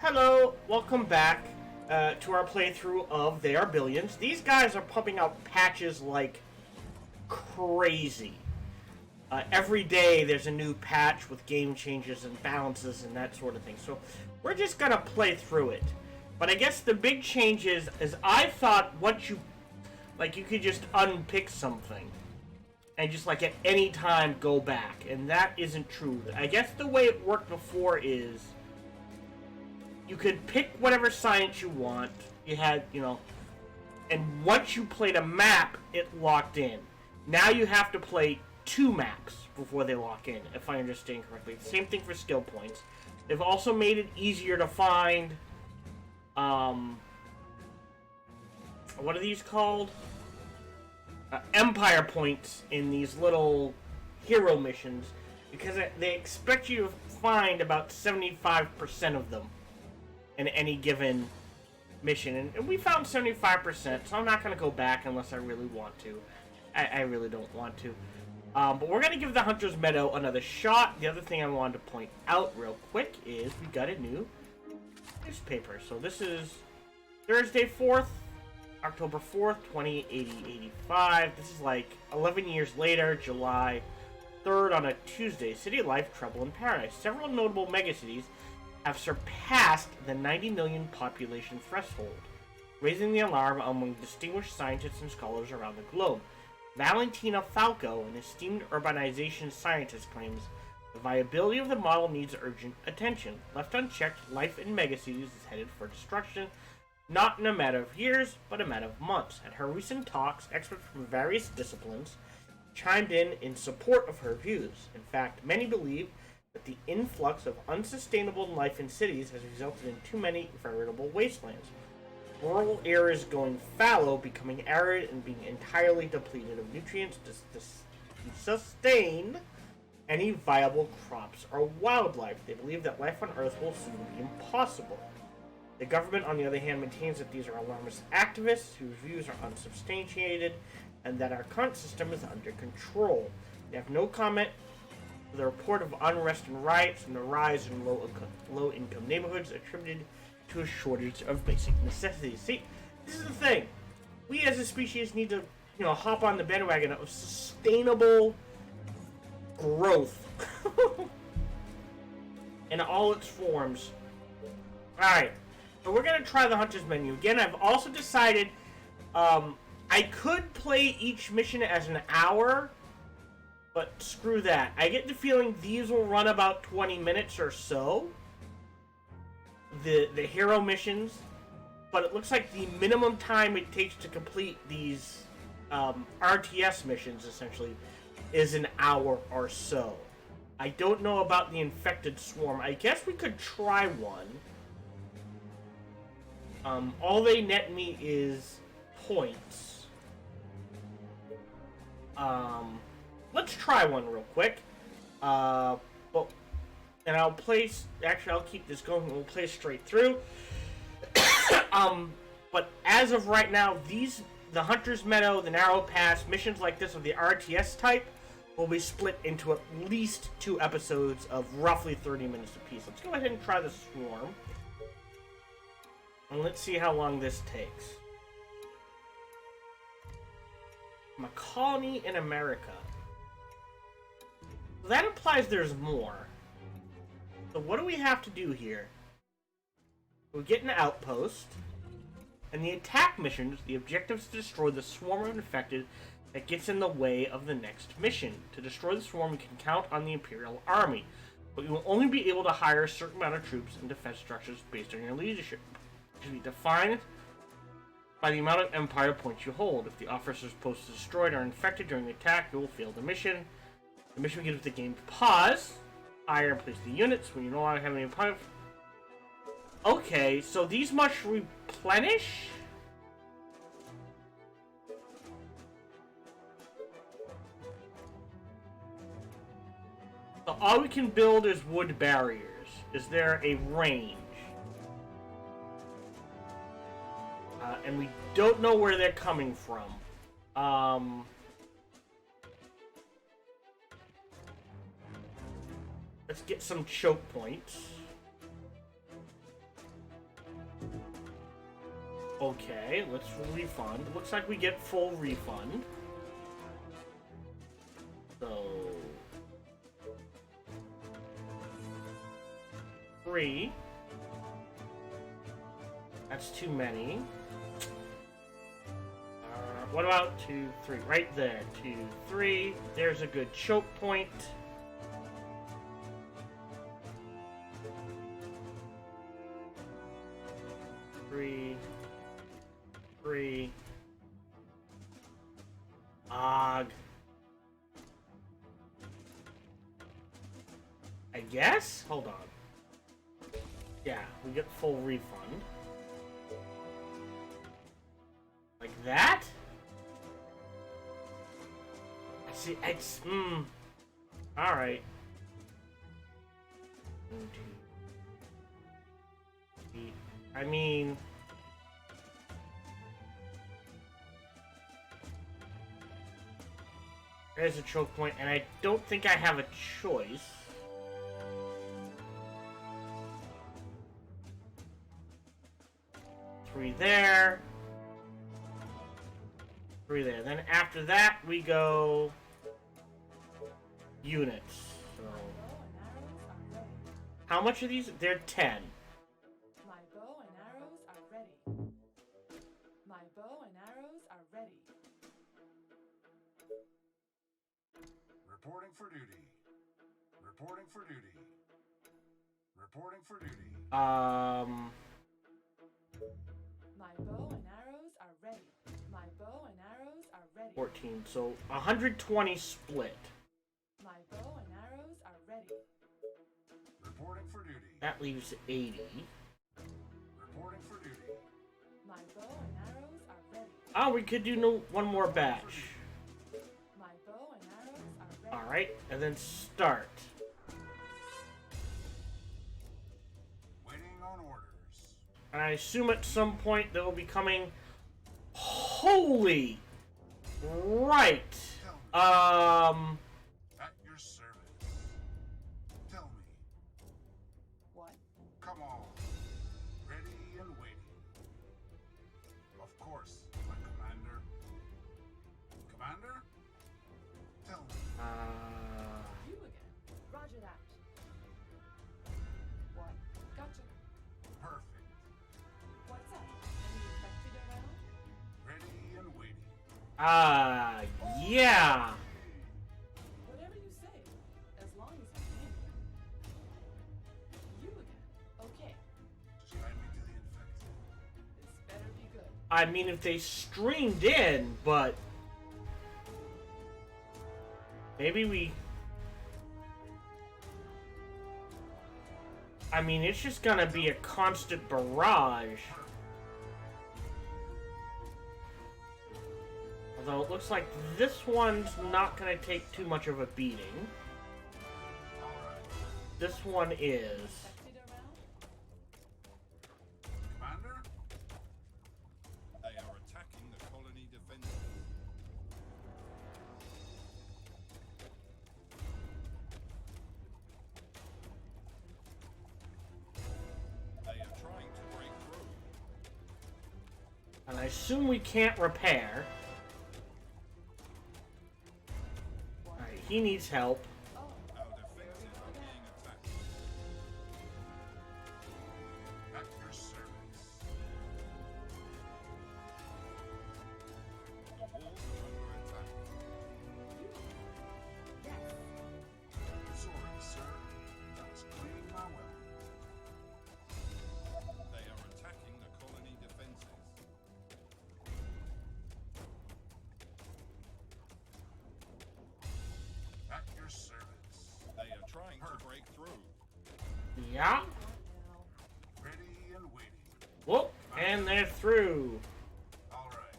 Hello, welcome back to our playthrough of They Are Billions. These guys are pumping out patches like crazy. Every day there's a new patch with game changes and balances and that sort of thing. So we're just gonna play through it. But I guess the big change is I thought once you could just unpick something and just like at any time go back, and that isn't true. I guess the way it worked before is you could pick whatever science you want. You had, and once you played a map, it locked in. Now you have to play 2 maps before they lock in, if I understand correctly. Same thing for skill points. They've also made it easier to find, what are these called? Empire points in these little hero missions, because they expect you to find about 75% of them in any given mission, and we found 75%, so I'm not going to go back unless I really want to. I really don't want to. But we're going to give the Hunter's Meadow another shot. The other thing I wanted to point out real quick is we got a new newspaper. So this is Thursday 4th, October 4th, 2085. This is like 11 years later, July 3rd on a Tuesday. City life, trouble in paradise. Several notable megacities have surpassed the 90 million population threshold, raising the alarm among distinguished scientists and scholars around the globe. Valentina Falco, an esteemed urbanization scientist, claims the viability of the model needs urgent attention. Left unchecked, life in megacities is headed for destruction, not in a matter of years, but a matter of months. At her recent talks, experts from various disciplines chimed in support of her views. In fact, many believe that the influx of unsustainable life in cities has resulted in too many veritable wastelands. Rural areas going fallow, becoming arid, and being entirely depleted of nutrients to sustain any viable crops or wildlife. They believe that life on Earth will soon be impossible. The government, on the other hand, maintains that these are alarmist activists whose views are unsubstantiated and that our current system is under control. They have no comment. The report of unrest and riots and the rise in low-income neighborhoods attributed to a shortage of basic necessities. See, this is the thing. We as a species need to, hop on the bandwagon of sustainable growth in all its forms. Alright, so we're going to try the Hunter's Menu. Again, I've also decided I could play each mission as an hour, but screw that. I get the feeling these will run about 20 minutes or so. The hero missions. But it looks like the minimum time it takes to complete these RTS missions, essentially, is an hour or so. I don't know about the infected swarm. I guess we could try one. All they net me is points. Let's try one real quick. And I'll place. Actually, I'll keep this going. We'll play straight through. But as of right now, the Hunter's Meadow, the Narrow Pass, missions like this of the RTS type will be split into at least 2 episodes of roughly 30 minutes apiece. Let's go ahead and try the Swarm. And let's see how long this takes. A colony in America. That implies there's more. So what do we have to do here? We get an outpost. And the attack missions, the objective is to destroy the swarm of infected that gets in the way of the next mission. To destroy the swarm, you can count on the Imperial Army. But you will only be able to hire a certain amount of troops and defense structures based on your leadership. It should be defined by the amount of Empire points you hold. If the officers posted destroyed are infected during the attack, you will fail the mission. The mission gives the game pause. Hire and place the units when you no longer have any Empire. Okay, so these must replenish? So all we can build is wood barriers. Is there a range? And we don't know where they're coming from. Let's get some choke points. Okay, let's refund. Looks like we get full refund. So... 3. That's too many. What about 2, 3? Right there. 2, 3. There's a good choke point. Three. Og. I guess? Hold on. Yeah, we get full refund. Like that? I see, it's, alright. 1, 2, 3. I mean... There's a choke point, and I don't think I have a choice. Three there. 3 there. Then after that, we go... units. So... How much are these? They're 10. My bow and arrows are ready. My bow and arrows are ready. Reporting for duty. Reporting for duty. Reporting for duty. My bow and arrows are ready. My bow and arrows are ready. 14. So 120 split. My bow and arrows are ready. Reporting for duty. That leaves 80. Reporting for duty. My bow and arrows are ready. Oh, we could do one more batch. My bow and arrows are ready. Alright, and then start. Waiting on orders. And I assume at some point they will be coming. Holy! Right. At your service. Tell me. What? Come on. Ready and waiting. Of course, my commander. Commander? Tell me. You again. Roger that. What? Gotcha. Perfect. What's up? Any infected around? Ready and waiting. Yeah. Whatever you say, as long as I'm in. You again. Okay. Just guide me to the infected. This better be good. I mean, if they streamed in, but maybe we. I mean, it's just gonna be a constant barrage. Although it looks like this one's not gonna take too much of a beating. This one is. Infected around? Commander? They are attacking the colony defenses. They are trying to break through. And I assume we can't repair. Alright, he needs help. Oh, Our defenses are being attacked. At your service. The walls are under attack. yes. Sorry, sir. Just cleaning my weapon. They are attacking the colony defenses. At your service. They are trying to break through. Yeah. Now, Ready and waiting. Whoop. And they're through. All right.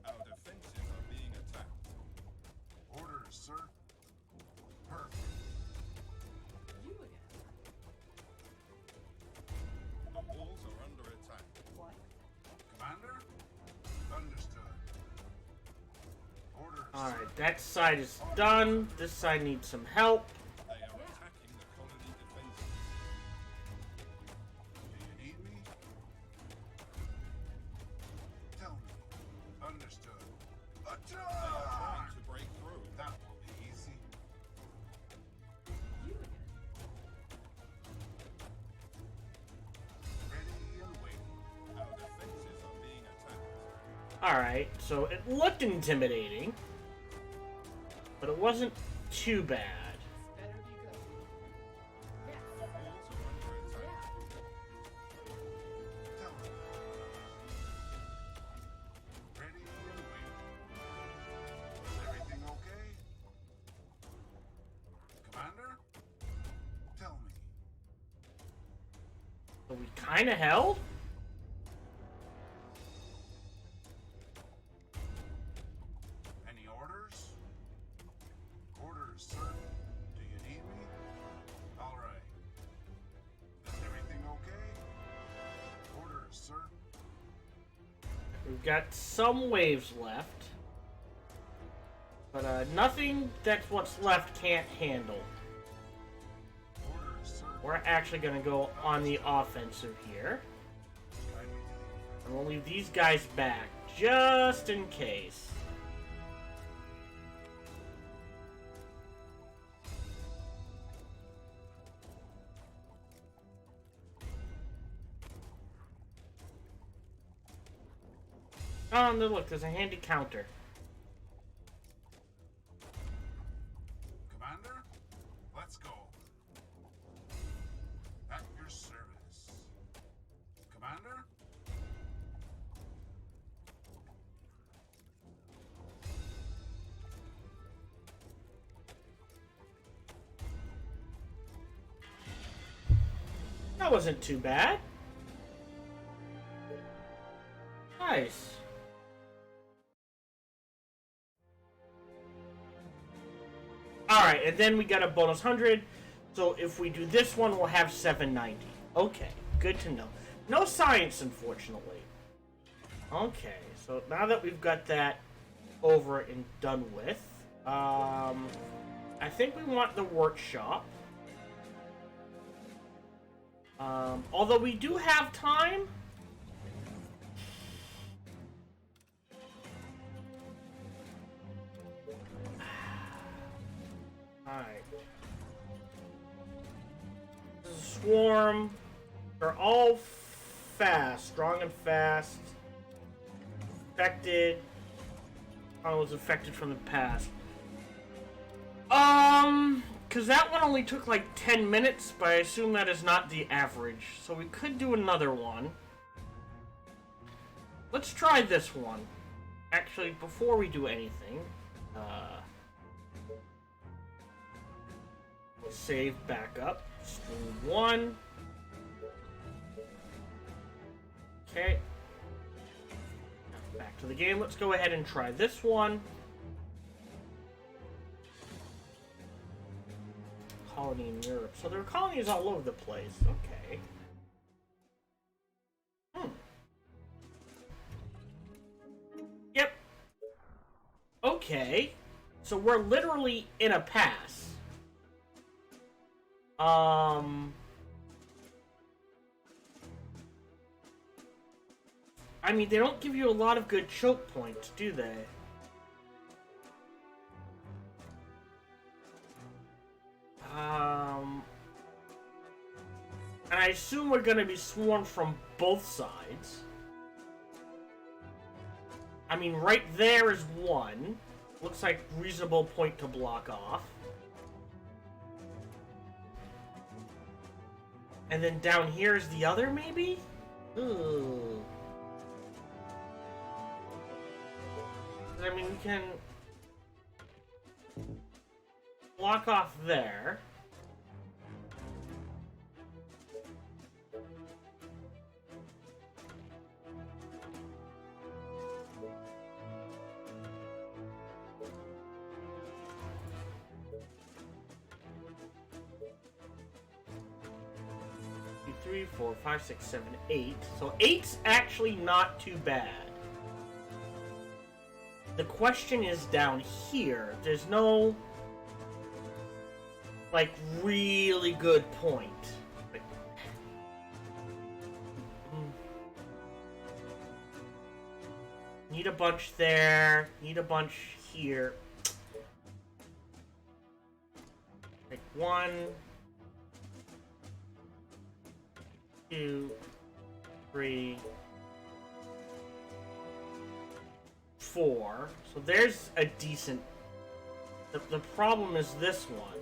Our defenses are being attacked. Orders, sir. Perfect. you again. The walls are under attack. What? Commander? Understood. Orders, Alright, sir. that side is done. This side needs some help. They are attacking the colony defenses. Do you need me? Alright, so it looked intimidating, but it wasn't too bad. Better be good. Yes. Walls are under attack. Tell me. Ready and waiting. Is everything okay? Commander? Tell me. So we kind of held? Any orders? Orders, sir. Do you need me? All right. Is everything okay? Orders, sir. We've got some waves left. But nothing that's what's left can't handle. Orders, sir. We're actually going to go on the offensive here. Guide me to the And we'll leave these guys back, just in case. Oh, no, look, there's a handy counter. Commander, let's go. At your service. Commander? That wasn't too bad. Nice. Alright, and then we got a bonus 100. So if we do this one, we'll have 790. Okay, good to know. No science, unfortunately. Okay, so now that we've got that over and done with, I think we want the workshop. Although we do have time. Alright. This is a swarm. They're all fast. Strong and fast. Infected. I was infected from the past. Because that one only took like 10 minutes, but I assume that is not the average. So we could do another one. Let's try this one. Actually, before we do anything, save back up. Stream 1. Okay. Back to the game. Let's go ahead and try this one. Colony in Europe. So there are colonies all over the place. Okay. Yep. Okay. So we're literally in a pass. I mean, they don't give you a lot of good choke points, do they? And I assume we're gonna be swarmed from both sides. I mean, right there is one. Looks like reasonable point to block off. And then down here is the other, maybe? Ooh. I mean, we can block off there. Three, 4, 5, 6, 7, 8. So 8's actually not too bad. The question is down here. There's no, like, really good point. Need a bunch there. Need a bunch here. Like 1, 2, 3, 4, so there's a decent... The problem is this one.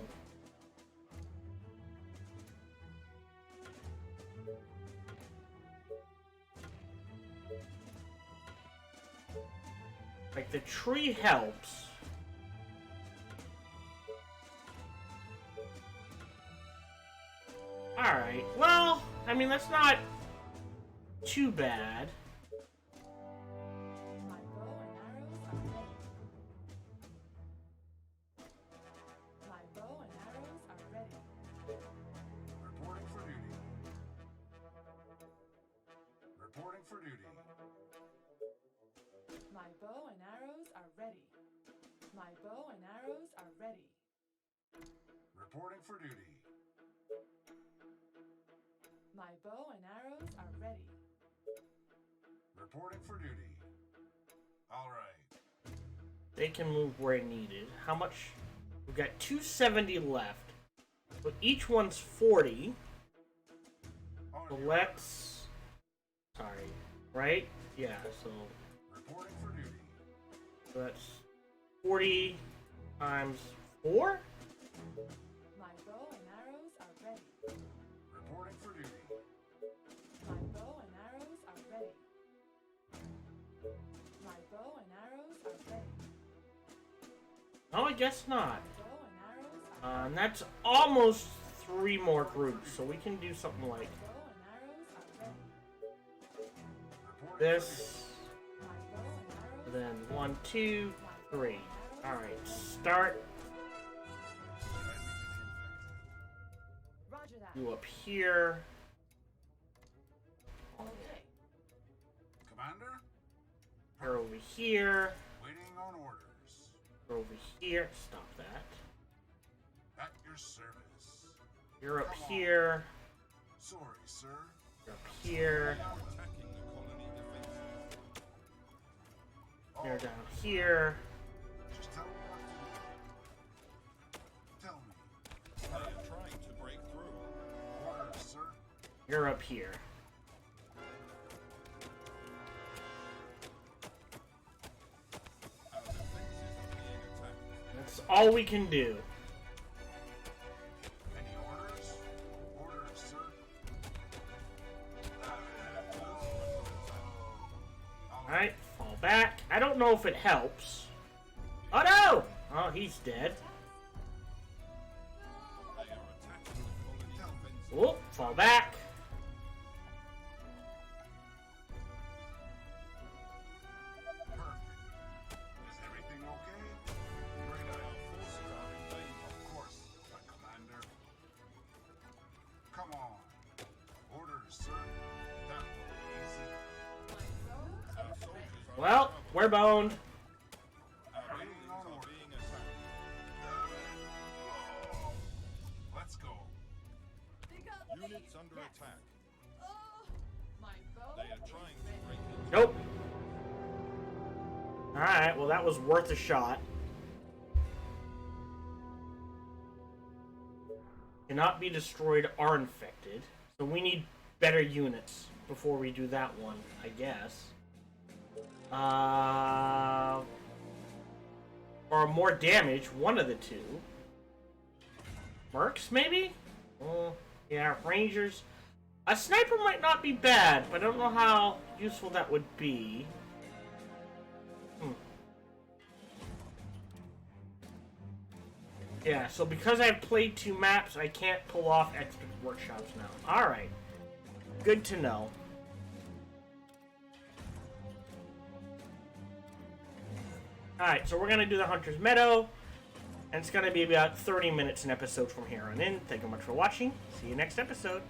Like, the tree helps. Alright, well, I mean, that's not too bad. My bow and arrows are ready. My bow and arrows are ready. Reporting for duty. Reporting for duty. My bow and arrows are ready. My bow and arrows are ready. Reporting for duty. My bow and arrows are ready. Reporting for duty. All right. They can move where needed. How much? We've got 270 left. But each one's 40. So let's... Sorry. Right? Yeah, so... Reporting for duty. So that's 40 times 4? My bow and arrows are ready. Reporting for duty. My bow and arrows are ready. My bow and arrows are ready. No, I guess not. Bow and arrows are And that's almost 3 more groups, so we can do something like bow and arrows are ready. Reporting this. My bow and arrows Then 1, 2, 3. Alright, start Roger that. you up here. Okay. Commander, You're over here. waiting on orders. You're over here. Stop that. At your service. You're up here. Sorry, sir. You're up here. They are attacking the colony defenses. You're down here. Just tell me what to do. Tell me. They are trying to break through. Orders, sir. You're up here. Our defenses are being attacked. That's all we can do. Any orders? Orders, sir. Alright, fall back. I don't know if it helps. Oh no! Oh, he's dead. They are attacking the colony defenses. Oh, fall back. Perfect. Is everything okay? Great, Our forces are in danger. Of course, my commander. Come on. Orders, sir. That will be easy. Our soldiers are in Well, trouble. we're boned. Our buildings are being attacked. Let's go. Units under attack. My bow. They are trying to break in. Nope. Alright, well that was worth a shot. Cannot be destroyed are infected. So we need better units before we do that one, I guess. Or more damage, one of the two. Mercs, maybe? Yeah, Rangers. A sniper might not be bad, but I don't know how useful that would be. Yeah, so because I've played 2 maps, I can't pull off extra workshops now. Alright. Good to know. Alright, so we're going to do the Hunter's Meadow. And it's going to be about 30 minutes an episode from here on in. Thank you much for watching. See you next episode.